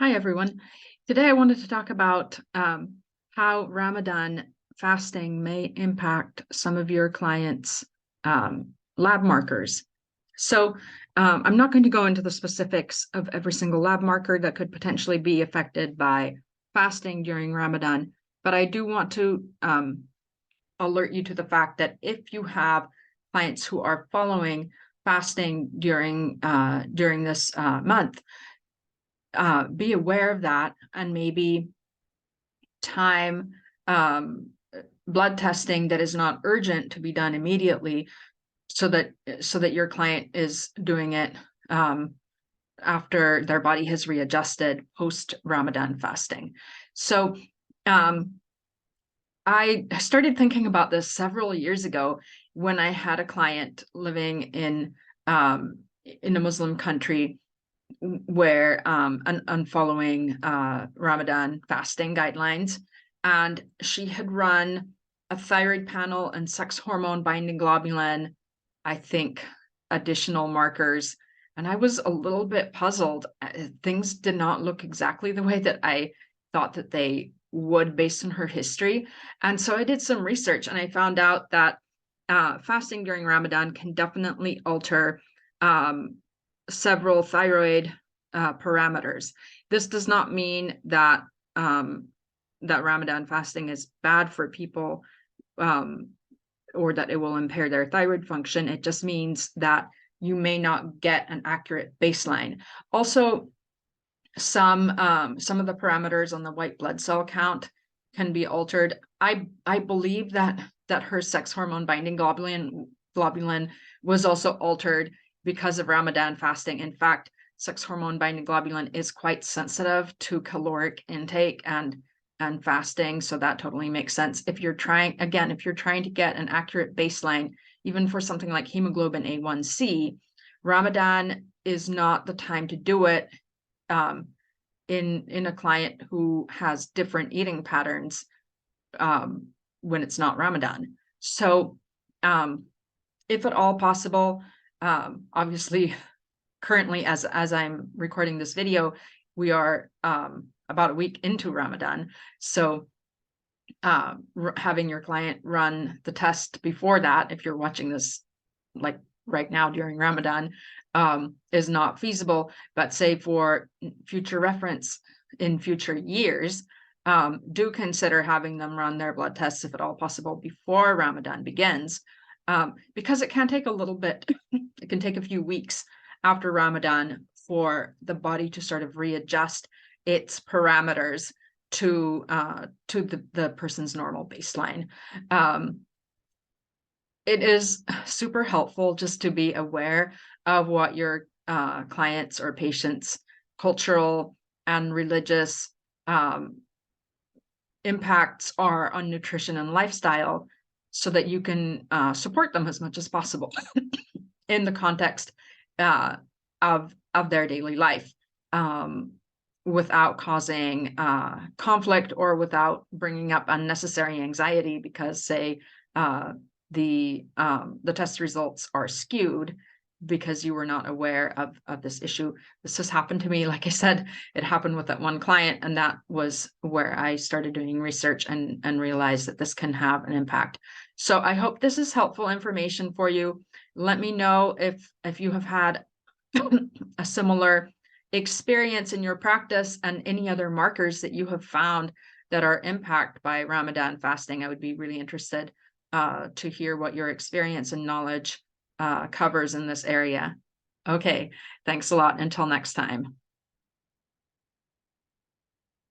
Hi, everyone. Today I wanted to talk about how Ramadan fasting may impact some of your clients' lab markers. So I'm not going to go into the specifics of every single lab marker that could potentially be affected by fasting during Ramadan, but I do want to alert you to the fact that if you have clients who are following fasting during this month, be aware of that and maybe time um, blood testing that is not urgent to be done immediately so that your client is doing it after their body has readjusted post Ramadan fasting. So um, I started thinking about this several years ago when I had a client living in a Muslim country where and following Ramadan fasting guidelines. And she had run a thyroid panel and sex hormone binding globulin, I think additional markers. And I was a little bit puzzled. Things did not look exactly the way that I thought that they would based on her history. And so I did some research and I found out that fasting during Ramadan can definitely alter several thyroid parameters. This does not mean that that Ramadan fasting is bad for people um, or that it will impair their thyroid function. It just means that you may not get an accurate baseline. Also, some of the parameters on the white blood cell count can be altered. I believe that her sex hormone binding globulin was also altered because of Ramadan fasting. In fact, sex hormone binding globulin is quite sensitive to caloric intake and fasting, so that totally makes sense. If you're trying to get an accurate baseline, even for something like hemoglobin A1C, Ramadan is not the time to do it in a client who has different eating patterns when it's not Ramadan. So if at all possible, obviously currently as I'm recording this video, we are about a week into Ramadan. So having your client run the test before that, if you're watching this like right now during Ramadan, is not feasible. But say for future reference in future years, do consider having them run their blood tests, if at all possible, before Ramadan begins, because it can take a little bit, it can take a few weeks after Ramadan for the body to sort of readjust its parameters to the person's normal baseline. It is super helpful just to be aware of what your clients or patients' cultural and religious impacts are on nutrition and lifestyle so that you can support them as much as possible in the context of their daily life without causing conflict or without bringing up unnecessary anxiety because, say, the test results are skewed because you were not aware of this issue. This has happened to me. Like I said, it happened with that one client, and that was where I started doing research and realized that this can have an impact. So I hope this is helpful information for you. Let me know if you have had a similar experience in your practice and any other markers that you have found that are impacted by Ramadan fasting. I would be really interested to hear what your experience and knowledge covers in this area. Okay, thanks a lot. Until next time.